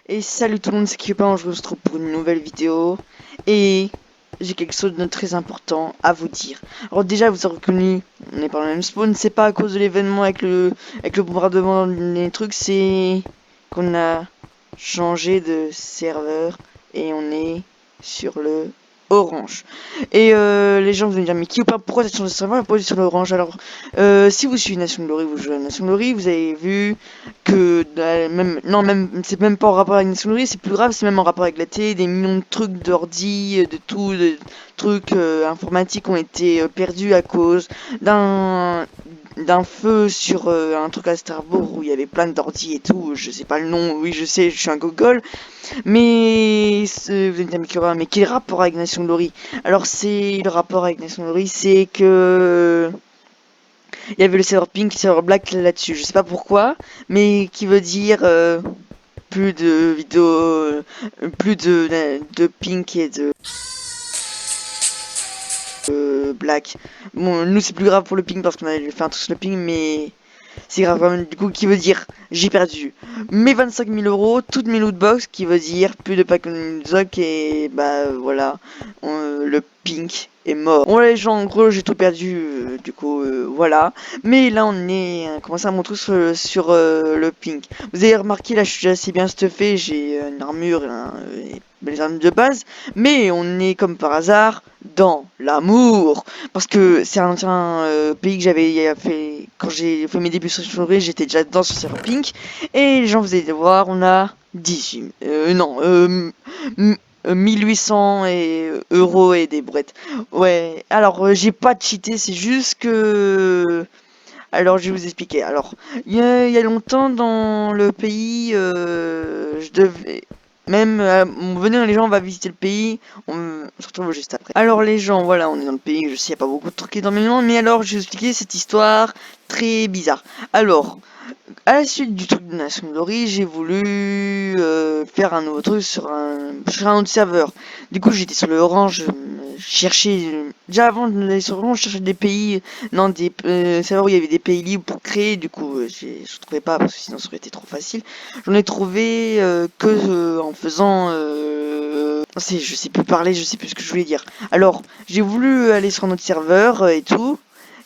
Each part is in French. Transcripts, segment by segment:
Et salut tout le monde, c'est Kyopin, je vous retrouve pour une nouvelle vidéo. Et j'ai quelque chose de très important à vous dire. Alors déjà, vous avez reconnu, on n'est pas dans le même spawn, c'est pas à cause de l'événement avec le bombardement des trucs, c'est qu'on a changé de serveur et on est sur le orange. Et les gens vont me dire, mais Kyopin, pourquoi t'as changé de serveur et pourquoi t'es sur l'orange? Alors, si vous suivez Nation Glory, vous jouez à Nation Glory, vous avez vu que même c'est même pas en rapport avec Nation Glory, c'est plus grave, c'est même en rapport avec la télé, des millions de trucs d'ordi, de tout, de trucs informatiques ont été perdus à cause d'un feu sur un truc à Starbourg où il y avait plein d'ordi et tout, je sais pas le nom, oui je sais, je suis un gogol, mais vous allez me dire, mais quel rapport avec Nation Glory? Alors c'est le rapport avec Nation Glory, c'est que il y avait le serveur pink, le serveur black là-dessus. Je sais pas pourquoi, mais qui veut dire plus de vidéos, plus de pink et de black. Bon, nous c'est plus grave pour le pink parce qu'on a fait un truc sur le pink, mais c'est grave quand même. Du coup, qui veut dire j'ai perdu mes 25 000 euros, toutes mes lootbox, qui veut dire plus de pack zoc et bah voilà, le pink est mort. Bon les gens, en gros j'ai tout perdu, du coup voilà. Mais là on est commencé à monter sur le pink. Vous avez remarqué là je suis assez bien stuffé, j'ai une armure et les armes de base, mais on est comme par hasard dans l'amour. Parce que c'est un ancien pays que j'avais fait quand j'ai fait mes débuts sur Chauvet, j'étais déjà dedans sur Server Pink. Et les gens, vous allez voir, on a 18. Non, 1800 euros et des brouettes. Ouais, alors j'ai pas cheaté, c'est juste que. Alors je vais vous expliquer. Alors, il y a longtemps dans le pays, je devais. Même, venez les gens, on va visiter le pays, on se retrouve juste après. Alors les gens, voilà, on est dans le pays, je sais, il n'y a pas beaucoup de trucs énormément, mais alors je vais vous expliquer cette histoire très bizarre. Alors, à la suite du truc de Nation Glory, j'ai voulu faire un nouveau truc sur un autre serveur. Du coup, j'étais sur le Orange, je cherchais. Déjà avant d'aller sur le Orange, je cherchais des pays, non, des serveurs où il y avait des pays libres pour créer. Du coup, je trouvais pas parce que sinon ça aurait été trop facile. J'en ai trouvé que en faisant. Je sais plus parler, je sais plus ce que je voulais dire. Alors, j'ai voulu aller sur un autre serveur et tout.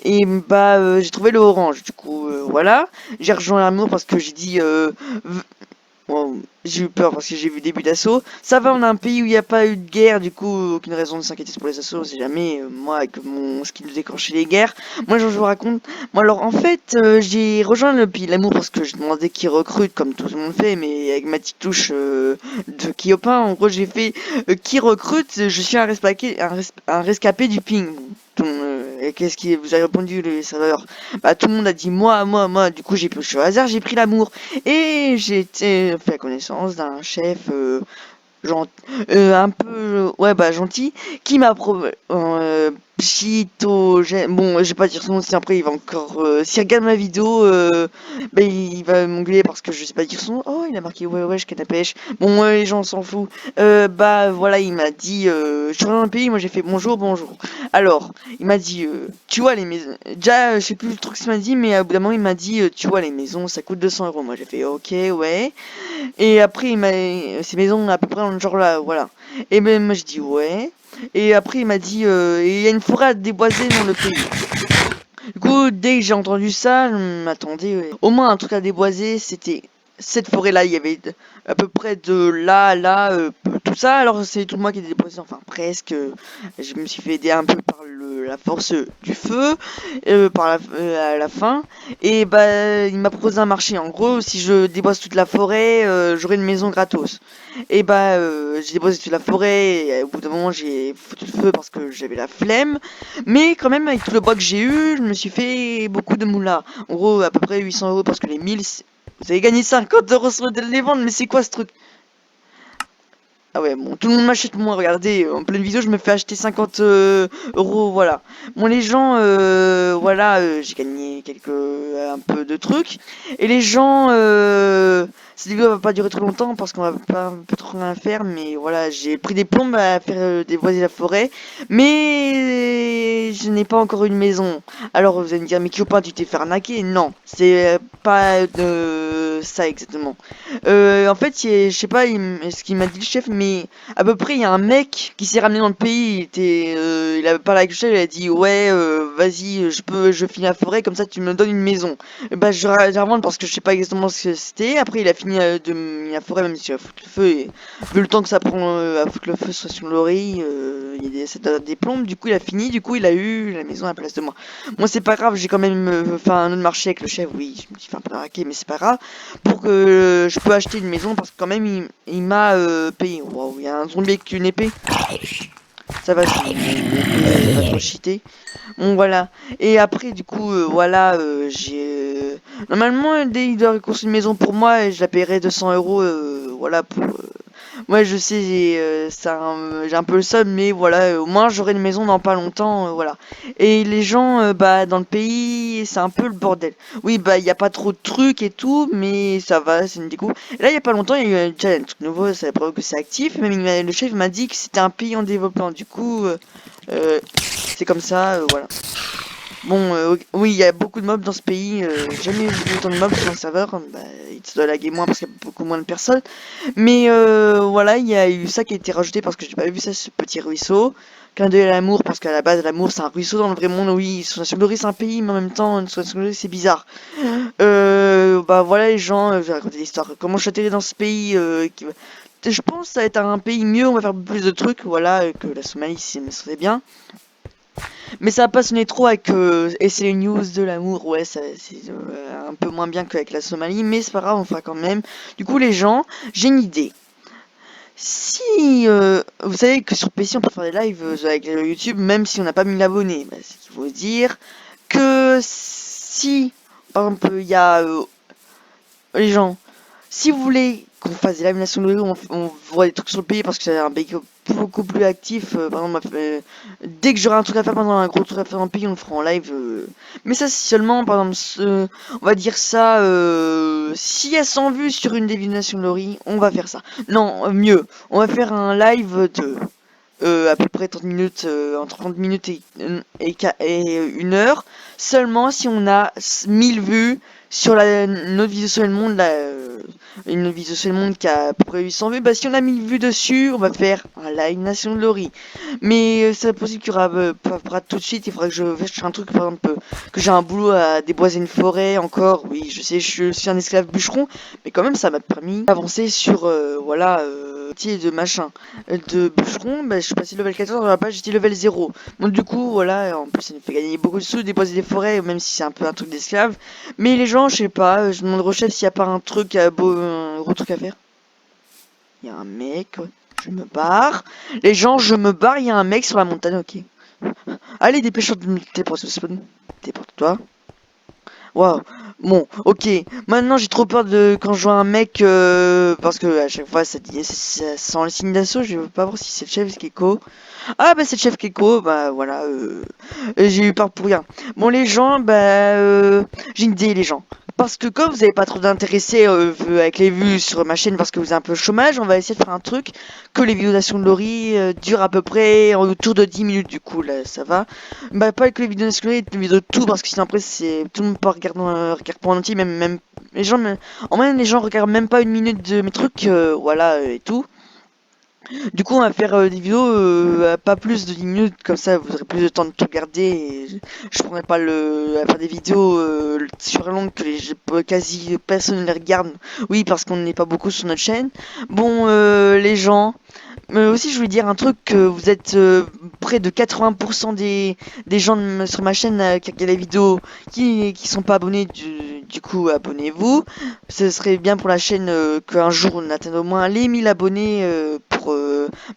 Et bah j'ai trouvé le orange, du coup voilà. J'ai rejoint l'amour parce que j'ai dit bon, j'ai eu peur parce que j'ai vu début d'assaut. Ça va, on a un pays où il n'y a pas eu de guerre, du coup aucune raison de s'inquiéter pour les assauts, c'est jamais moi avec mon skin de déclencher les guerres. Moi je vous raconte. Moi alors en fait j'ai rejoint le pays de l'amour parce que je demandais qui recrute comme tout le monde fait, mais avec ma petite touche de Kyopin, en gros j'ai fait qui recrute, je suis un rescapé du ping. Et qu'est-ce qui vous avez répondu les serveurs? Bah tout le monde a dit moi. Du coup j'ai pioché au hasard, j'ai pris l'amour et j'ai été fait la connaissance d'un chef un peu ouais bah gentil qui m'a bon je vais pas dire son nom si après il va encore s'il regarde ma vidéo bah il va m'engueuler parce que je sais pas dire son nom. Oh il a marqué ouais je canne à pêche. Bon les gens s'en foutent. Bah voilà il m'a dit je suis dans un pays, moi j'ai fait bonjour. Alors il m'a dit tu vois les maisons déjà je sais plus le truc qu'il m'a dit, mais au bout d'un moment il m'a dit tu vois les maisons ça coûte 200 euros. Moi j'ai fait ok ouais. Et après, il m'a ces maisons à peu près dans le genre là, voilà. Et ben moi je dis ouais. Et après il m'a dit il y a une forêt à déboiser dans le pays. Du coup, dès que j'ai entendu ça, je m'attendais au moins un truc à déboiser. C'était cette forêt-là, il y avait à peu près de là à là, tout ça. Alors c'est tout moi qui ai déboisé, enfin presque. Je me suis fait aider un peu par la force du feu, à la fin. Et bah il m'a proposé un marché. En gros, si je déboise toute la forêt, j'aurai une maison gratos. Et bah j'ai déboisé toute la forêt. Et au bout d'un moment, j'ai foutu le feu parce que j'avais la flemme. Mais quand même, avec tout le bois que j'ai eu, je me suis fait beaucoup de moula. En gros, à peu près 800 euros parce que les 1000, vous avez gagné 50 euros sur les ventes, mais c'est quoi ce truc? Ah ouais, bon, tout le monde m'achète moi, regardez, en pleine vidéo, je me fais acheter 50 euros, voilà. Bon, les gens, voilà, j'ai gagné un peu de trucs. Et les gens, cette vidéo va pas durer trop longtemps parce qu'on va pas un peu trop rien faire, mais voilà, j'ai pris des plombes à faire déboiser la forêt, mais je n'ai pas encore une maison. Alors, vous allez me dire, mais Kyopin, tu t'es fait arnaquer? Non, c'est pas ça exactement. En fait, je sais pas ce qu'il m'a dit le chef, mais à peu près il y a un mec qui s'est ramené dans le pays. Il avait parlé avec le chef, il a dit ouais, vas-y, je finis la forêt, comme ça tu me donnes une maison. Bah je revends parce que je sais pas exactement ce que c'était. Après il a fini de la forêt, même si il a foutu le feu. Et vu le temps que ça prend à foutre le feu sur son lorry, il y a ça doit des plombes. Du coup il a fini, du coup il a eu la maison à la place de moi. Moi c'est pas grave, j'ai quand même fait un autre marché avec le chef. Oui, je me suis fait un peu arnaquer, mais c'est pas grave pour que je peux acheter une maison parce que quand même il m'a payé. Waouh, il y a un zombie avec une épée. Ça va, c'est une épée pas trop cheatée. Bon voilà. Et après du coup voilà, j'ai normalement dès il doit construire une maison pour moi et je la paierai 200 € voilà pour ouais, je sais, j'ai un peu le seum, mais voilà, au moins j'aurai une maison dans pas longtemps, voilà. Et les gens, bah, dans le pays, c'est un peu le bordel. Oui, bah, il n'y a pas trop de trucs et tout, mais ça va, c'est une découverte. Et là, il y a pas longtemps, il y a eu déjà un truc nouveau, ça prouve que c'est actif. Même le chef m'a dit que c'était un pays en développement. Du coup, c'est comme ça, voilà. Bon, oui, il y a beaucoup de mobs dans ce pays. J'ai jamais vu autant de mobs sur un serveur. Bah, il doit laguer moins parce qu'il y a beaucoup moins de personnes. Mais voilà, il y a eu ça qui a été rajouté parce que j'ai pas vu ça, ce petit ruisseau. Clin d'œil à l'amour, parce qu'à la base, l'amour c'est un ruisseau dans le vrai monde. Oui, Sonacibori c'est un pays, mais en même temps, Sonacibori c'est bizarre. Bah voilà, les gens, je vais raconter l'histoire. Comment je suis atterri dans ce pays je pense que ça va être un pays mieux, on va faire plus de trucs, voilà, que la Somalie, c'est bien. Mais ça va pas sonner trop avec et c'est les news de l'amour, ouais, c'est un peu moins bien qu'avec la Somalie, mais c'est pas grave, on fera quand même. Du coup, les gens, j'ai une idée. Si vous savez que sur PC on peut faire des lives avec YouTube même si on n'a pas 1000 abonnés, bah, ce qui veut dire que si par exemple il y a les gens, si vous voulez qu'on fasse des lives nationaux, on voit des trucs sur le pays parce que c'est un pays beaucoup plus actif. Par exemple, dès que j'aurai un truc à faire pendant un gros truc à faire dans le pays, on le fera en live. Mais ça, c'est seulement, par exemple, on va dire ça, s'il y a 100 vues sur une des vidéos National on va faire ça. Non, mieux, on va faire un live de à peu près 30 minutes, entre 30 minutes et 1 heure, seulement si on a 1000 vues sur notre vidéo sur le monde, une vidéo sur le monde qui a à peu près 800 vues, bah si on a 1000 vues dessus, on va faire un live Nation Glory. Mais c'est possible qu'il y aura pas tout de suite, il faudra que je fasse un truc, par exemple, que j'ai un boulot à déboiser une forêt encore, oui, je sais, je suis un esclave bûcheron, mais quand même ça m'a permis d'avancer sur, voilà, de machin de bûcheron, bah, je suis passé level 14, à la base j'étais level 0. Donc du coup, voilà, en plus ça nous fait gagner beaucoup de sous, déposer des forêts, même si c'est un peu un truc d'esclave. Mais les gens, je sais pas, je demande au chef s'il y a pas un truc, un gros truc à faire. Il y a un mec, ouais, je me barre. Les gens, je me barre, il y a un mec sur la montagne, ok. Allez, dépêche-toi de me téléporter au spawn. Téléporte-toi. Waouh. Bon, ok. Maintenant, j'ai trop peur de quand je vois un mec parce que à chaque fois ça dit ça sent le signe d'assaut. Je veux pas voir si c'est le chef Keko. Ah bah c'est le chef Keko. Bah voilà. J'ai eu peur pour rien. Bon les gens, bah j'ai une idée les gens. Parce que comme vous avez pas trop d'intéressés avec les vues sur ma chaîne parce que vous êtes un peu au chômage, on va essayer de faire un truc que les vidéos d'Action de Lori durent à peu près autour de 10 minutes du coup là ça va. Bah pas que les vidéos d'Action de Lori, les vidéos de tout parce que sinon après c'est tout le monde peut regarder regarde pour en entier même les gens en même les gens regardent même pas 1 minute de mes trucs voilà et tout. Du coup, on va faire des vidéos à pas plus de 10 minutes, comme ça vous aurez plus de temps de tout regarder. Et je prendrai pas à faire des vidéos super longues que quasi personne ne les regarde. Oui, parce qu'on n'est pas beaucoup sur notre chaîne. Bon, les gens. Mais aussi, je voulais dire un truc que vous êtes près de 80% des gens sur ma chaîne qui regardent les vidéos qui sont pas abonnés. Du coup, abonnez-vous. Ce serait bien pour la chaîne qu'un jour on atteigne au moins les 1000 abonnés pour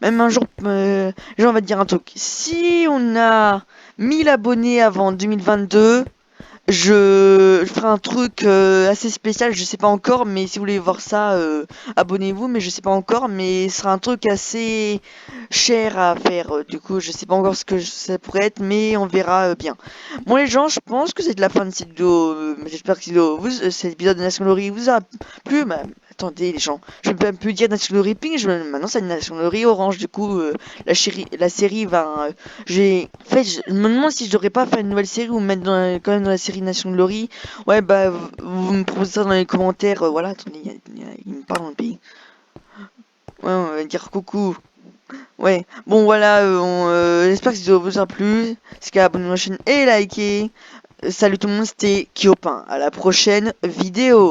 même un jour. Genre, on va te dire un truc. Si on a 1000 abonnés avant 2022. Je ferai un truc assez spécial, je sais pas encore, mais si vous voulez voir ça, abonnez-vous, mais je sais pas encore, mais ce sera un truc assez cher à faire. Du coup, je sais pas encore ce que ça pourrait être, mais on verra bien. Bon, les gens, je pense que c'est de la fin de cette vidéo. J'espère que cette épisode de Nation Glory vous a plu. Bah, attendez les gens, je vais même plus dire nationalité pink, maintenant c'est une nationalité orange. Du coup, la série va... en fait, je me demande si je devrais pas faire une nouvelle série ou mettre quand même dans la série Nation Glory. Ouais, bah, vous me proposez ça dans les commentaires. Voilà, attendez, il me parle dans le pays. Ouais, on va dire coucou. Ouais, bon voilà, j'espère que ça vous a plu. C'est qu'à abonnez-vous à la chaîne et likez. Salut tout le monde, c'était Kyopin. À la prochaine vidéo.